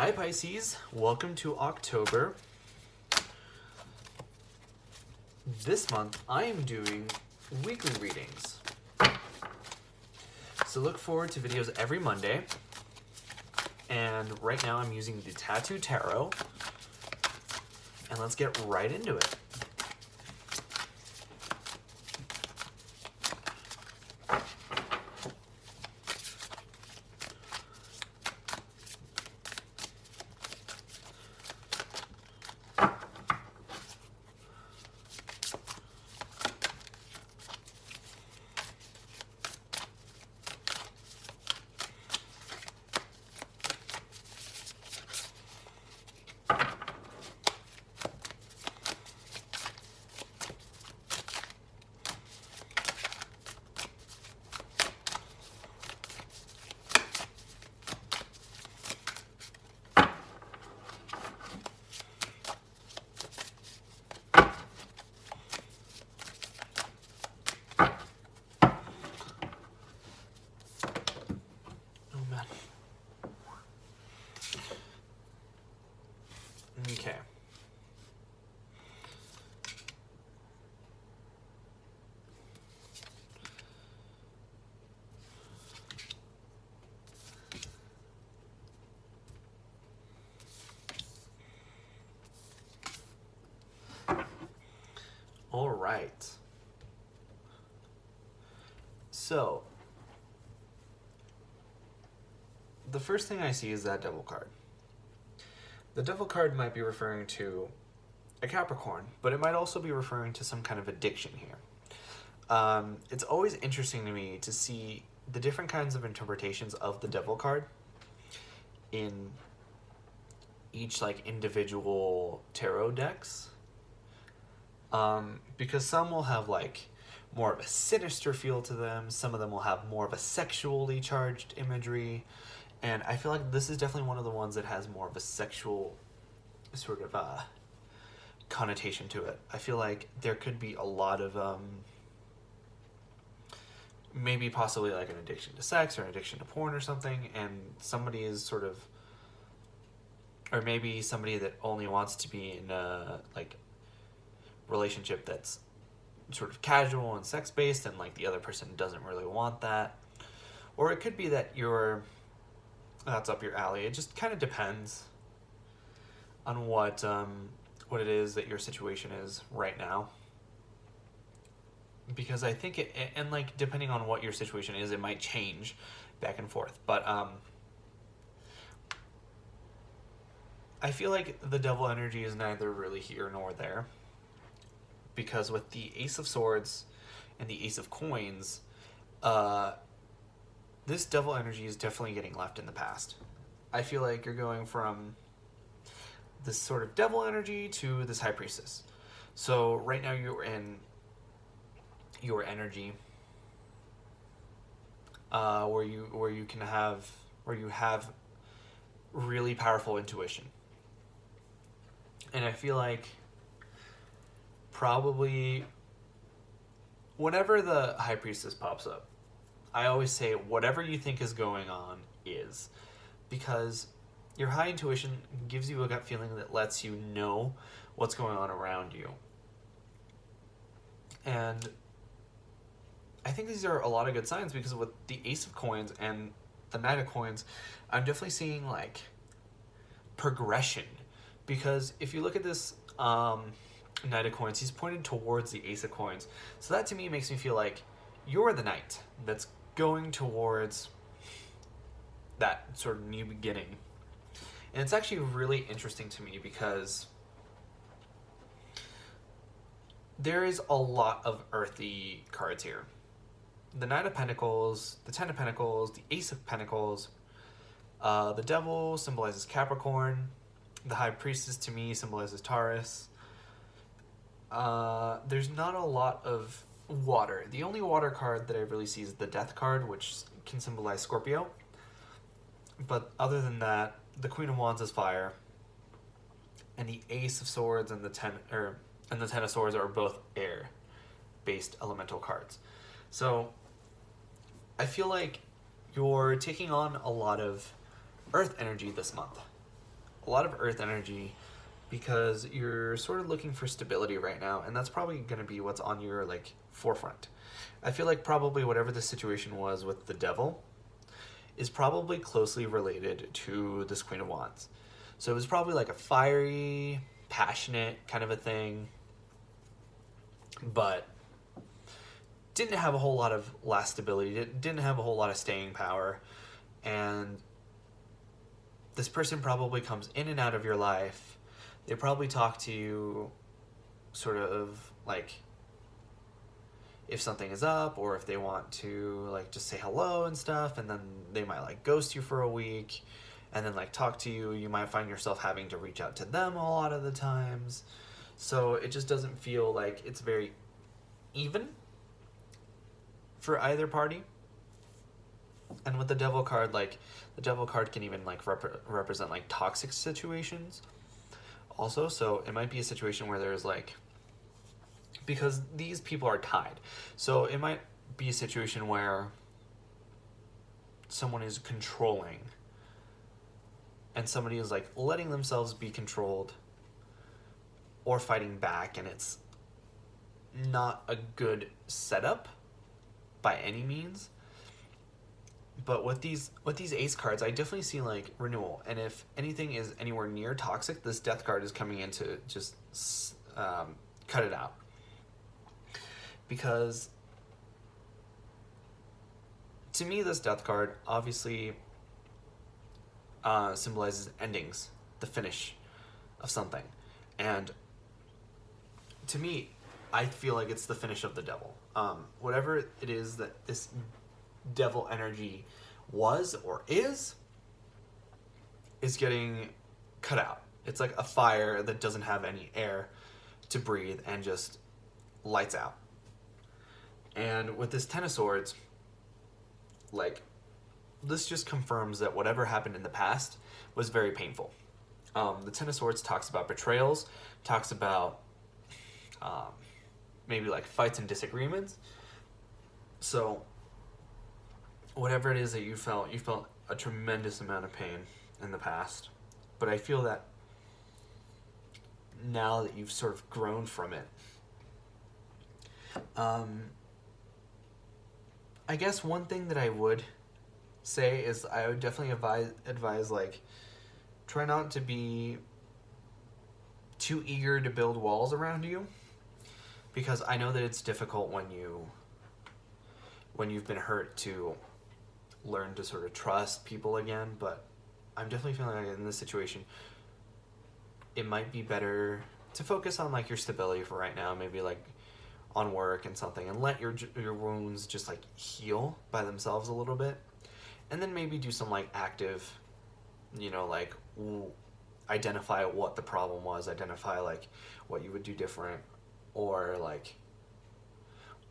Hi Pisces, welcome to October. This month I am doing weekly readings. So look forward to videos every Monday. And right now I'm using the Tattoo Tarot. And let's get right into it. Okay. All right. So, the first thing I see is that Devil card. The Devil card might be referring to a Capricorn, but it might also be referring to some kind of addiction here. It's always interesting to me to see the different kinds of interpretations of the Devil card in each individual tarot decks. Because some will have more of a sinister feel to them, some of them will have more of a sexually charged imagery, and I feel like this is definitely one of the ones that has more of a sexual sort of connotation to it. I feel like there could be a lot of maybe possibly an addiction to sex or an addiction to porn or something, and somebody is sort of, or maybe somebody that only wants to be in a relationship that's sort of casual and sex-based, and the other person doesn't really want that. Or it could be that that's up your alley. It just kind of depends on what it is that your situation is right now. Because I think depending on what your situation is, it might change back and forth. But I feel like the Devil energy is neither really here nor there. Because with the Ace of Swords and the Ace of Coins, this Devil energy is definitely getting left in the past. I feel like you're going from this sort of Devil energy to this High Priestess. So right now you're in your energy where you have really powerful intuition. And I feel like probably whenever the High Priestess pops up, I always say whatever you think is going on is, because your high intuition gives you a gut feeling that lets you know what's going on around you. And I think these are a lot of good signs, because with the Ace of Coins and the Knight of Coins, I'm definitely seeing progression. Because if you look at this Knight of Coins, he's pointed towards the Ace of Coins. So that to me makes me feel like you're the knight that's going towards that sort of new beginning. And it's actually really interesting to me because there is a lot of earthy cards here. The Knight of Pentacles, the Ten of Pentacles, the Ace of Pentacles, the Devil symbolizes Capricorn, the High Priestess to me symbolizes Taurus. There's not a lot of water. The only water card that I really see is the Death card, which can symbolize Scorpio. But other than that, the Queen of Wands is fire, and the Ace of Swords and the Ten of Swords are both air-based elemental cards. So I feel like you're taking on a lot of earth energy this month. a lot of earth energy because you're sort of looking for stability right now, and that's probably going to be what's on your like forefront. I feel like probably whatever the situation was with the devil is probably closely related to this Queen of Wands. So it was probably like a fiery, passionate kind of a thing, but didn't have a whole lot of lastability, didn't have a whole lot of staying power, and this person probably comes in and out of your life. They probably talk to you sort of like if something is up or if they want to like just say hello and stuff, and then they might like ghost you for a week and then like talk to you. You might find yourself having to reach out to them a lot of the times. So it just doesn't feel like it's very even for either party. And with the devil card, like the devil card can even like represent like toxic situations also. So it might be a situation where there's like, because these people are tied, so it might be a situation where someone is controlling and somebody is like letting themselves be controlled or fighting back, and it's not a good setup by any means. But with these ace cards, I definitely see like renewal, and if anything is anywhere near toxic, this death card is coming in to just cut it out. Because to me, this death card obviously symbolizes endings, the finish of something. And to me, I feel like it's the finish of the devil. Whatever it is that this devil energy was or is getting cut out. It's like a fire that doesn't have any air to breathe and just lights out. And with this Ten of Swords, like, this just confirms that whatever happened in the past was very painful. The Ten of Swords talks about betrayals, talks about maybe like fights and disagreements. So whatever it is that you felt a tremendous amount of pain in the past. But I feel that now that you've sort of grown from it, I guess one thing that I would say is I would definitely advise like, try not to be too eager to build walls around you, because I know that it's difficult when you've been hurt to learn to sort of trust people again. But I'm definitely feeling like in this situation, it might be better to focus on like your stability for right now, maybe like on work and something, and let your wounds just like heal by themselves a little bit, and then maybe do some like active, like identify what the problem was, identify like what you would do different, or like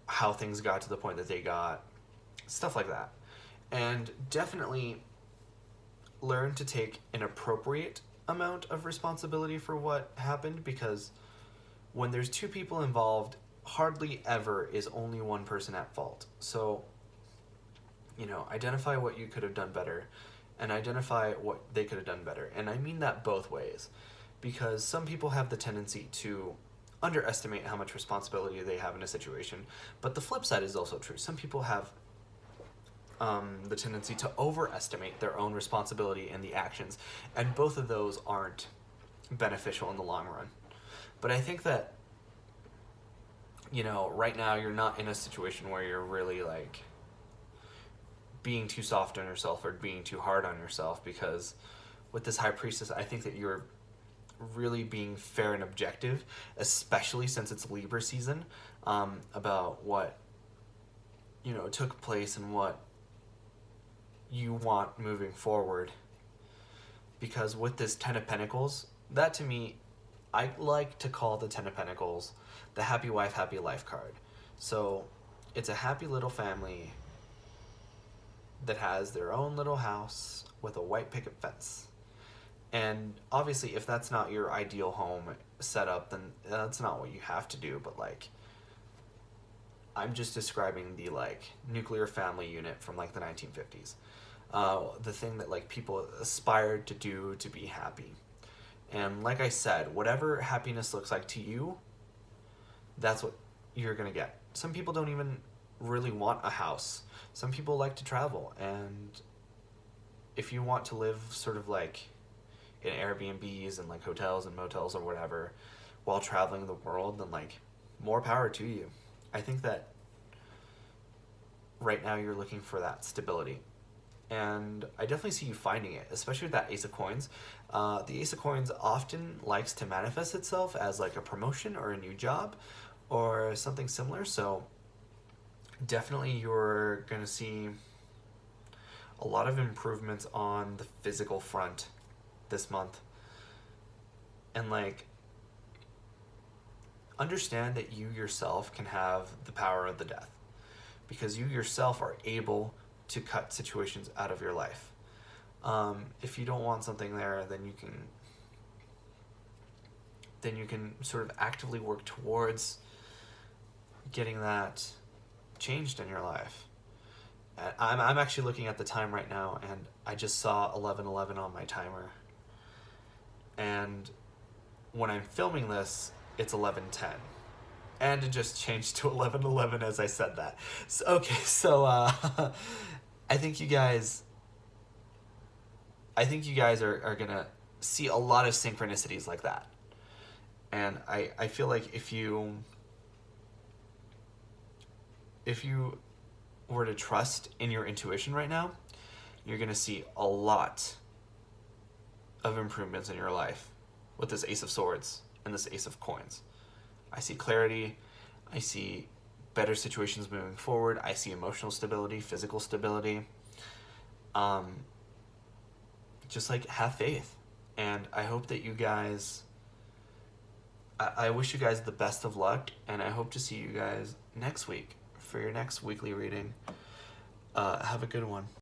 how things got to the point that they got, stuff like that. And definitely learn to take an appropriate amount of responsibility for what happened, because when there's two people involved, hardly ever is only one person at fault. So, identify what you could have done better and identify what they could have done better. And I mean that both ways, because some people have the tendency to underestimate how much responsibility they have in a situation, but the flip side is also true. Some people have the tendency to overestimate their own responsibility and the actions, and both of those aren't beneficial in the long run. But I think that right now you're not in a situation where you're really like being too soft on yourself or being too hard on yourself, because with this High Priestess, I think that you're really being fair and objective, especially since it's Libra season, about what took place and what you want moving forward. Because with this Ten of Pentacles, that to me, I like to call the Ten of Pentacles the happy wife, happy life card. So it's a happy little family that has their own little house with a white picket fence. And obviously, if that's not your ideal home setup, then that's not what you have to do. But like, I'm just describing the like nuclear family unit from like the 1950s. The thing that like people aspired to do to be happy. And like I said, whatever happiness looks like to you, that's what you're going to get. Some people don't even really want a house. Some people like to travel. And if you want to live sort of like in Airbnbs and like hotels and motels or whatever while traveling the world, then like more power to you. I think that right now you're looking for that stability. And I definitely see you finding it, especially with that Ace of Coins. The Ace of Coins often likes to manifest itself as like a promotion or a new job or something similar. So definitely you're going to see a lot of improvements on the physical front this month. And like, understand that you yourself can have the power of the death because you yourself are able to cut situations out of your life. If you don't want something there, then you can sort of actively work towards getting that changed in your life. I'm actually looking at the time right now, and I just saw 11:11 on my timer. And when I'm filming this, it's 11:10. And it just changed to 11:11 as I said that. So, okay, so I think you guys are gonna see a lot of synchronicities like that. And I feel like if you were to trust in your intuition right now, you're gonna see a lot of improvements in your life with this Ace of Swords and this Ace of Coins. I see clarity. I see better situations moving forward. I see emotional stability, physical stability. Just like have faith. And I hope that you guys, I wish you guys the best of luck, and I hope to see you guys next week for your next weekly reading. Have a good one.